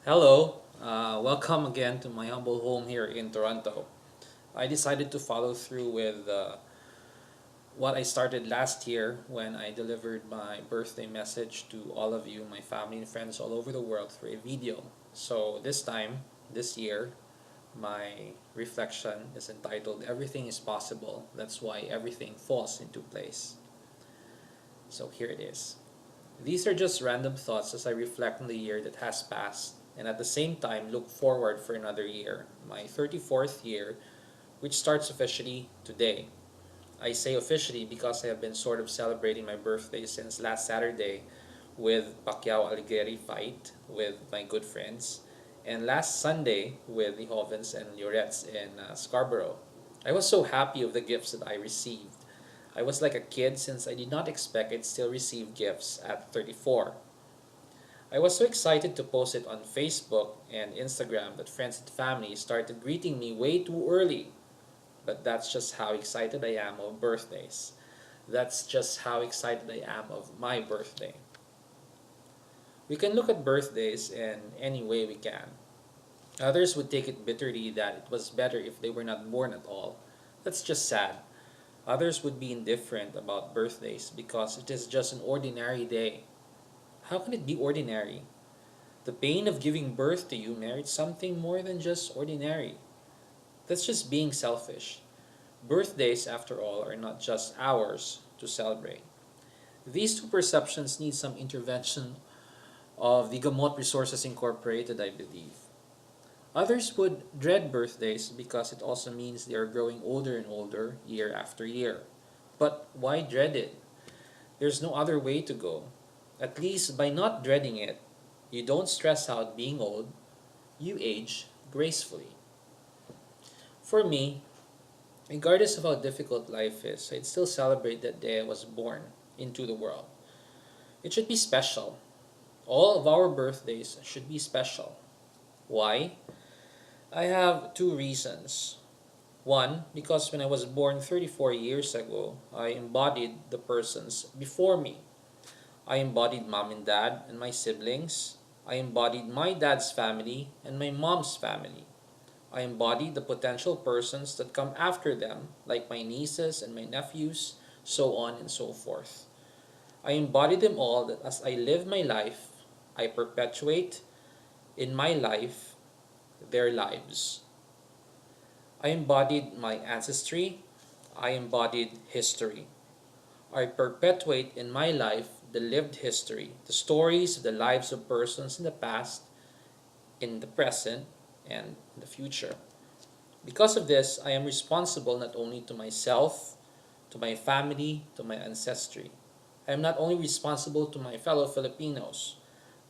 Hello, welcome again to my humble home here in Toronto. I decided to follow through with what I started last year when I delivered my birthday message to all of you, my family and friends all over the world through a video. So this time, this year, my reflection is entitled Everything is Possible. That's why everything falls into place. So here it is. These are just random thoughts as I reflect on the year that has passed and at the same time look forward for another year, my 34th year, which starts officially today. I say officially because I have been sort of celebrating my birthday since last Saturday with Pacquiao Alighieri fight with my good friends, and last Sunday with the Hovens and Llorets in Scarborough. I was so happy of the gifts that I received. I was like a kid since I did not expect I'd still receive gifts at 34. I was so excited to post it on Facebook and Instagram that friends and family started greeting me way too early. But that's just how excited I am of birthdays. That's just how excited I am of my birthday. We can look at birthdays in any way we can. Others would take it bitterly that it was better if they were not born at all. That's just sad. Others would be indifferent about birthdays because it is just an ordinary day. How can it be ordinary? The pain of giving birth to you merits something more than just ordinary. That's just being selfish. Birthdays, after all, are not just ours to celebrate. These two perceptions need some intervention of the Gamot Resources Incorporated, I believe. Others would dread birthdays because it also means they are growing older and older year after year. But why dread it? There's no other way to go. At least by not dreading it, you don't stress out being old, you age gracefully. For me, regardless of how difficult life is, I'd still celebrate that day I was born into the world. It should be special. All of our birthdays should be special. Why? I have two reasons. One, because when I was born 34 years ago, I embodied the persons before me. I embodied mom and dad and my siblings. I embodied my dad's family and my mom's family. I embody the potential persons that come after them, like my nieces and my nephews, so on and so forth. I embody them all that as I live my life, I perpetuate in my life their lives. I embodied my ancestry. I embodied history. I perpetuate in my life the lived history, the stories of the lives of persons in the past, in the present, and in the future. Because of this, I am responsible not only to myself, to my family, to my ancestry. I am not only responsible to my fellow Filipinos,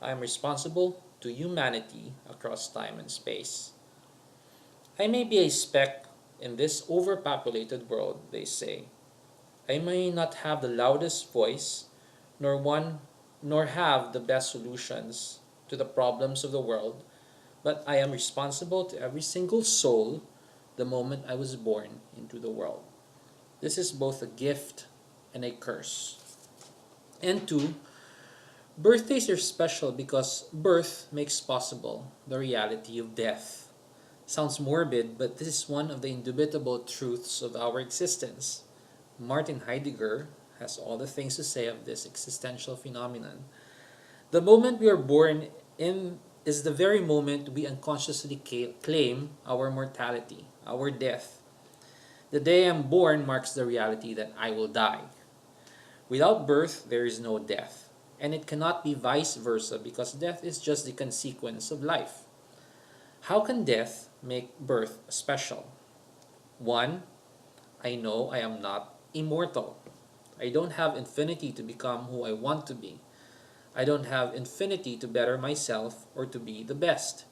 I am responsible to humanity across time and space. I may be a speck in this overpopulated world, they say. I may not have the loudest voice, nor one nor have the best solutions to the problems of the world, but I am responsible to every single soul the moment I was born into the world. This is both a gift and a curse. And two, birthdays are special because birth makes possible the reality of death. Sounds morbid, but this is one of the indubitable truths of our existence. Martin Heidegger has all the things to say of this existential phenomenon. The moment we are born in is the very moment we unconsciously claim our mortality, our death. The day I'm born marks the reality that I will die. Without birth, there is no death. And it cannot be vice versa because death is just the consequence of life. How can death make birth special? One, I know I am not immortal. I don't have infinity to become who I want to be. I don't have infinity to better myself or to be the best.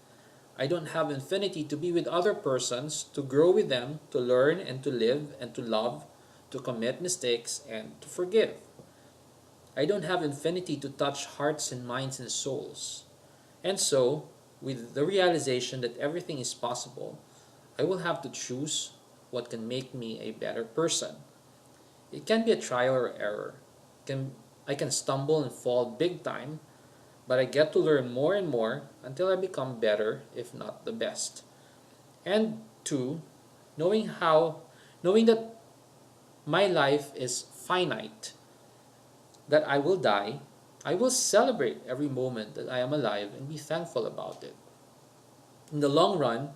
I don't have infinity to be with other persons, to grow with them, to learn and to live and to love, to commit mistakes and to forgive. I don't have infinity to touch hearts and minds and souls. And so, with the realization that everything is possible, I will have to choose what can make me a better person. It can be a trial or error. I can stumble and fall big time, but I get to learn more and more until I become better, if not the best. And two, knowing that my life is finite, that I will die, I will celebrate every moment that I am alive and be thankful about it. In the long run,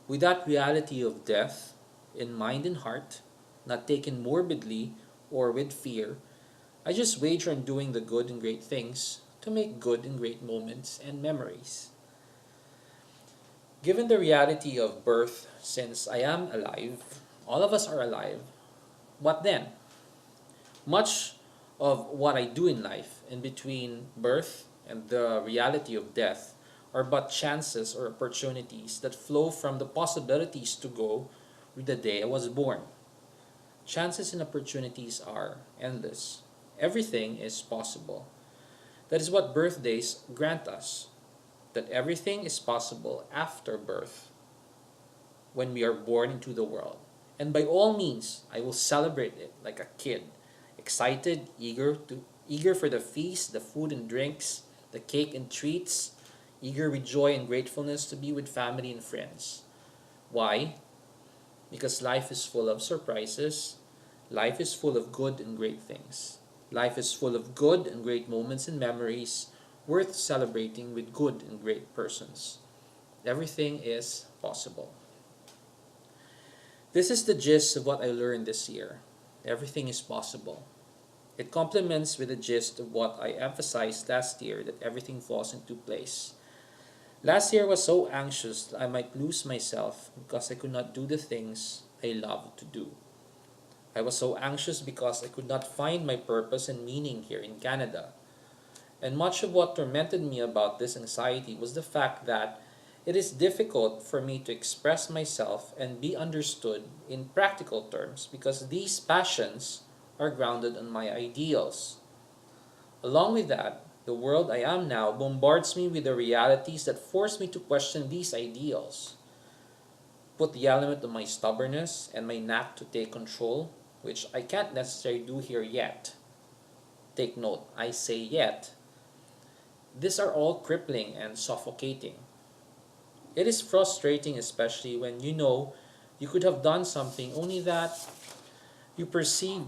with that reality of death in mind and heart, not taken morbidly or with fear, I just wager on doing the good and great things to make good and great moments and memories. Given the reality of birth, since I am alive, all of us are alive, what then? Much of what I do in life, in between birth and the reality of death, are but chances or opportunities that flow from the possibilities to go with the day I was born. Chances and opportunities are endless. Everything is possible. That is what birthdays grant us, that everything is possible after birth when we are born into the world. And by all means, I will celebrate it like a kid, excited, eager for the feast, the food and drinks, the cake and treats, eager with joy and gratefulness to be with family and friends. Why? Because life is full of surprises. Life is full of good and great things. Life is full of good and great moments and memories worth celebrating with good and great persons. Everything is possible. This is the gist of what I learned this year. Everything is possible. It complements with the gist of what I emphasized last year, that everything falls into place. Last year I was so anxious that I might lose myself because I could not do the things I love to do. I was so anxious because I could not find my purpose and meaning here in Canada. And much of what tormented me about this anxiety was the fact that it is difficult for me to express myself and be understood in practical terms because these passions are grounded on my ideals. Along with that, the world I am now bombards me with the realities that force me to question these ideals. Put the element of my stubbornness and my knack to take control, which I can't necessarily do here yet. Take note, I say yet. These are all crippling and suffocating. It is frustrating, especially when you know you could have done something, only that you perceive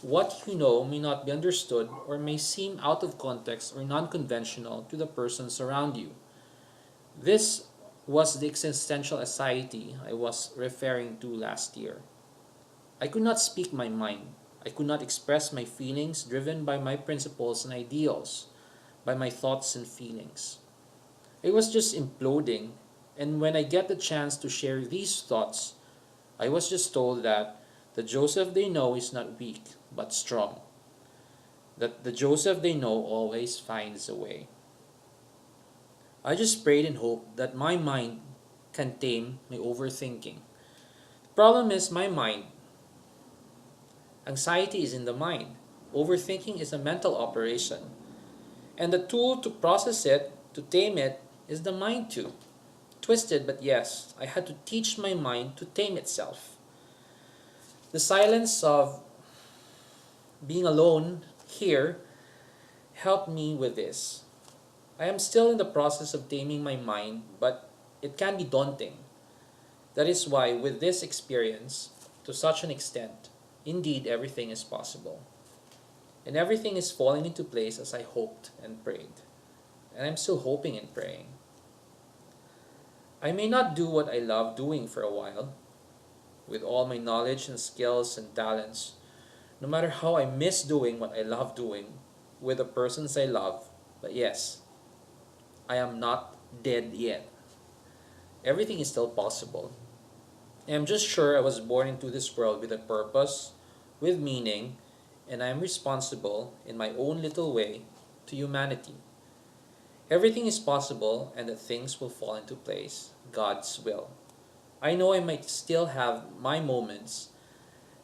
what you know may not be understood or may seem out of context or non-conventional to the persons around you. This was the existential anxiety I was referring to last year. I could not speak my mind. I could not express my feelings driven by my principles and ideals, by my thoughts and feelings. It was just imploding, and when I get the chance to share these thoughts, I was just told that the Joseph they know is not weak, but strong. That the Joseph they know always finds a way. I just prayed and hoped that my mind can tame my overthinking. The problem is my mind. Anxiety is in the mind. Overthinking is a mental operation. And the tool to process it, to tame it, is the mind too. Twisted, but yes, I had to teach my mind to tame itself. The silence of being alone here helped me with this. I am still in the process of taming my mind, but it can be daunting. That is why, with this experience, to such an extent, indeed everything is possible. And everything is falling into place as I hoped and prayed. And I'm still hoping and praying. I may not do what I love doing for a while, with all my knowledge and skills and talents, no matter how I miss doing what I love doing with the persons I love. But yes, I am not dead yet. Everything is still possible. I am just sure I was born into this world with a purpose, with meaning, and I am responsible in my own little way to humanity. Everything is possible and that things will fall into place, God's will. I know I might still have my moments,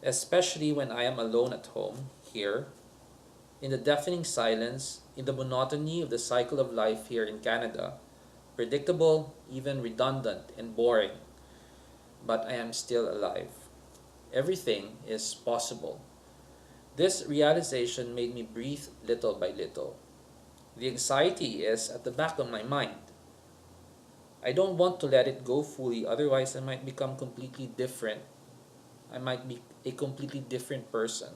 especially when I am alone at home, here, in the deafening silence, in the monotony of the cycle of life here in Canada, predictable, even redundant and boring, but I am still alive. Everything is possible. This realization made me breathe little by little. The anxiety is at the back of my mind. I don't want to let it go fully, otherwise, I might become completely different. I might be a completely different person.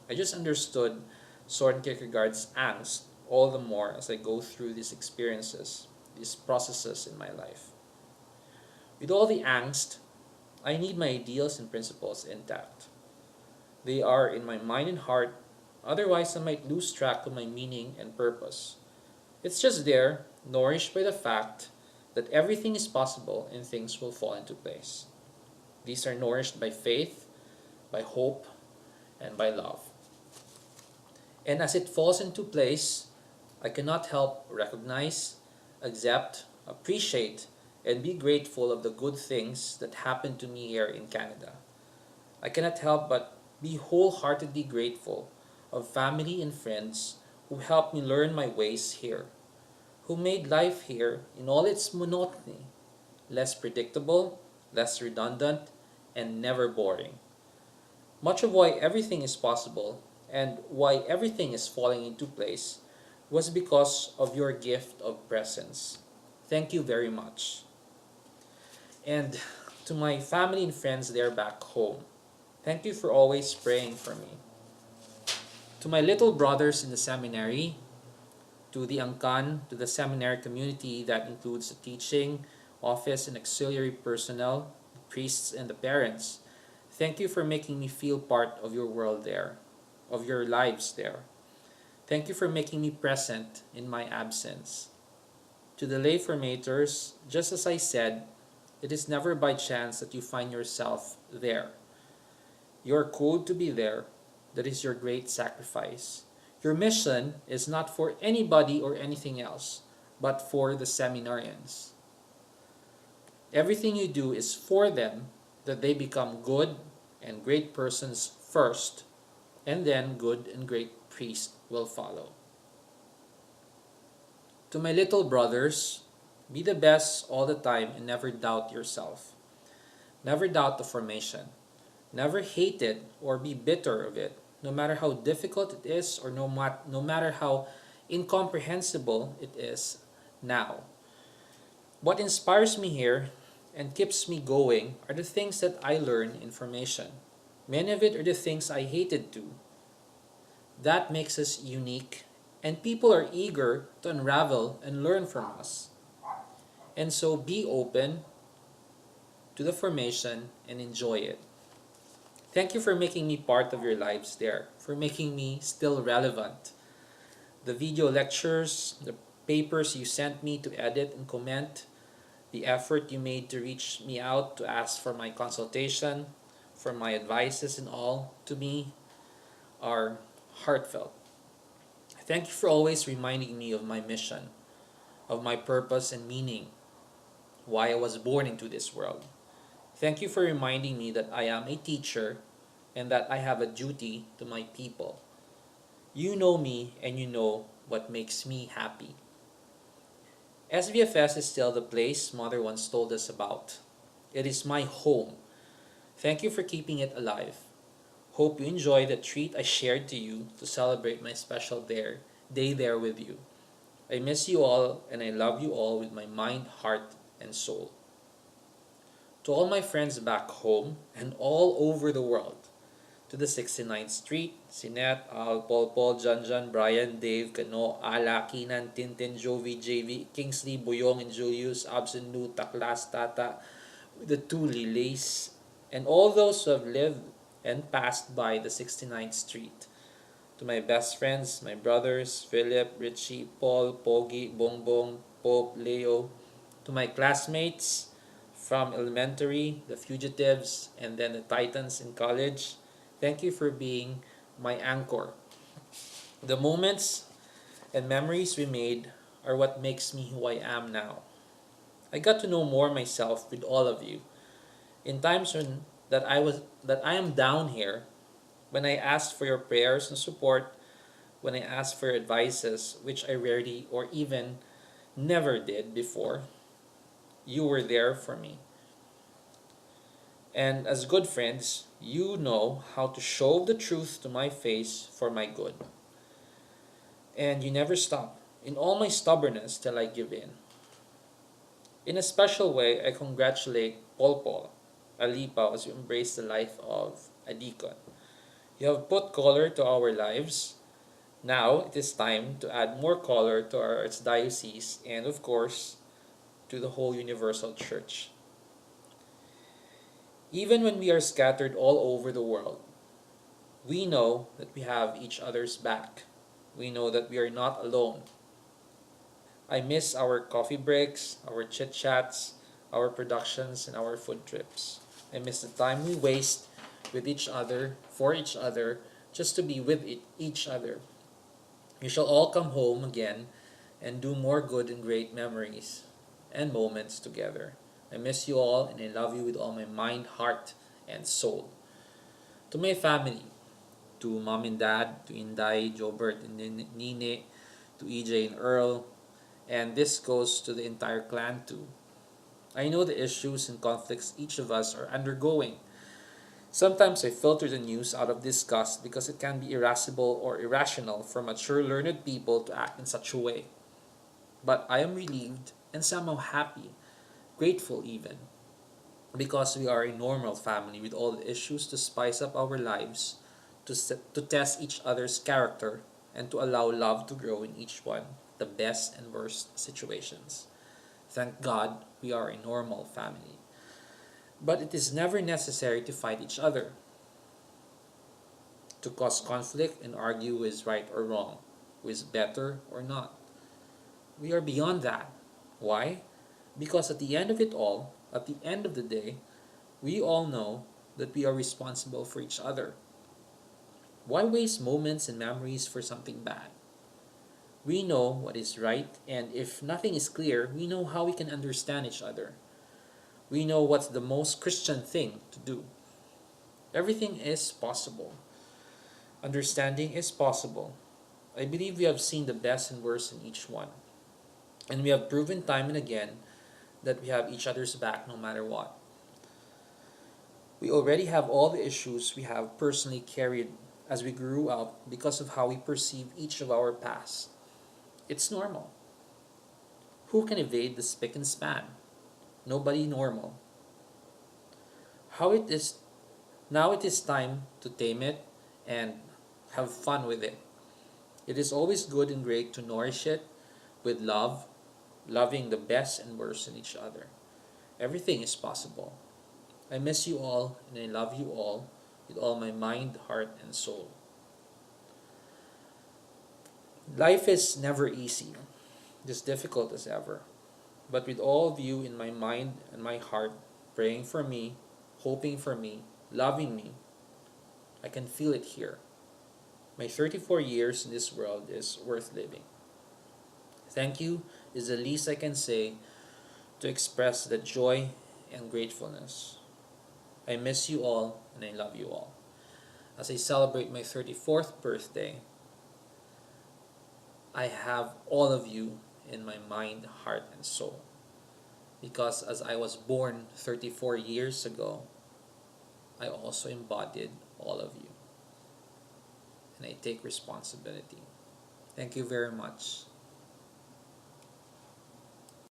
I just understood Soren Kierkegaard's angst all the more as I go through these experiences, these processes in my life. With all the angst, I need my ideals and principles intact. They are in my mind and heart, otherwise, I might lose track of my meaning and purpose. It's just there, nourished by the fact that everything is possible and things will fall into place. These are nourished by faith, by hope, and by love. And as it falls into place, I cannot help recognize, accept, appreciate, and be grateful of the good things that happen to me here in Canada. I cannot help but be wholeheartedly grateful of family and friends who helped me learn my ways here, who made life here in all its monotony less predictable, less redundant, and never boring. Much of why everything is possible and why everything is falling into place was because of your gift of presence. Thank you very much. And to my family and friends there back home, thank you for always praying for me. To my little brothers in the seminary, to the Angkan, to the seminary community that includes the teaching, office, and auxiliary personnel, the priests, and the parents, thank you for making me feel part of your world there, of your lives there. Thank you for making me present in my absence. To the lay formators, just as I said, it is never by chance that you find yourself there. You are called to be there. That is your great sacrifice. Your mission is not for anybody or anything else, but for the seminarians. Everything you do is for them, that they become good and great persons first, and then good and great priests will follow. To my little brothers, be the best all the time and never doubt yourself. Never doubt the formation. Never hate it or be bitter of it, no matter how difficult it is or no matter how incomprehensible it is now. What inspires me here and keeps me going are the things that I learn in formation. Many of it are the things I hated too. That makes us unique, and people are eager to unravel and learn from us. And so be open to the formation and enjoy it. Thank you for making me part of your lives there, for making me still relevant. The video lectures, the papers you sent me to edit and comment, the effort you made to reach me out to ask for my consultation, for my advices and all, to me, are heartfelt. Thank you for always reminding me of my mission, of my purpose and meaning, why I was born into this world. Thank you for reminding me that I am a teacher and that I have a duty to my people. You know me and you know what makes me happy. SVFS is still the place Mother once told us about. It is my home. Thank you for keeping it alive. Hope you enjoy the treat I shared to you to celebrate my special day there with you. I miss you all and I love you all with my mind, heart, and soul. To all my friends back home and all over the world, to the 69th Street, Sinet, Al, Paul, John, Brian, Dave, Kano, Ala, Kinan, Tintin, Jovi, JV, Kingsley, Boyong, and Julius, Absen, Nu, Taklas, Tata, the two Lilies, and all those who have lived and passed by the 69th Street. To my best friends, my brothers, Philip, Richie, Paul, Pogi, Bongbong, Pope, Leo. To my classmates from elementary, the fugitives, and then the titans in college, thank you for being my anchor. The moments and memories we made are what makes me who I am now. I got to know more myself with all of you. In times that I am down here, when I asked for your prayers and support, when I asked for your advices, which I rarely or even never did before, you were there for me. And as good friends, you know how to show the truth to my face for my good. And you never stop. in all my stubbornness till I give in. In a special way, I congratulate Paul Alipa as you embrace the life of a deacon. You have put color to our lives. Now it is time to add more color to our archdiocese and, of course, to the whole universal church. Even when we are scattered all over the world, we know that we have each other's back. We know that we are not alone. I miss our coffee breaks, our chit chats, our productions, and our food trips. I miss the time we waste with each other, for each other, just to be with each other. You shall all come home again and do more good and great memories and moments together. I miss you all and I love you with all my mind, heart, and soul. To my family, to mom and dad, to Inday, Jobert, and Nine, to EJ and Earl, and this goes to the entire clan too. I know the issues and conflicts each of us are undergoing. Sometimes I filter the news out of disgust because it can be irascible or irrational for mature, learned people to act in such a way. But I am relieved and somehow happy, grateful even, because we are a normal family with all the issues to spice up our lives, to test each other's character, and to allow love to grow in each one, the best and worst situations. Thank God we are a normal family. But it is never necessary to fight each other, to cause conflict and argue who is right or wrong, who is better or not. We are beyond that. Why? Because at the end of it all, at the end of the day, we all know that we are responsible for each other. Why waste moments and memories for something bad? We know what is right, and if nothing is clear, we know how we can understand each other. We know what's the most Christian thing to do. Everything is possible. Understanding is possible. I believe we have seen the best and worst in each one. And we have proven time and again that we have each other's back no matter what. We already have all the issues we have personally carried as we grew up because of how we perceive each of our past. It's normal. Who can evade the spick and span? Nobody normal. How it is Now it is time to tame it and have fun with it. It is always good and great to nourish it with love, loving the best and worst in each other. Everything is possible. I miss you all and I love you all with all my mind, heart, and soul. Life is never easy, as difficult as ever. But with all of you in my mind and my heart, praying for me, hoping for me, loving me, I can feel it here. My 34 years in this world is worth living. Thank you is the least I can say to express the joy and gratefulness. I miss you all and I love you all. As I celebrate my 34th birthday, I have all of you in my mind, heart, and soul. Because as I was born 34 years ago, I also embodied all of you. And I take responsibility. Thank you very much.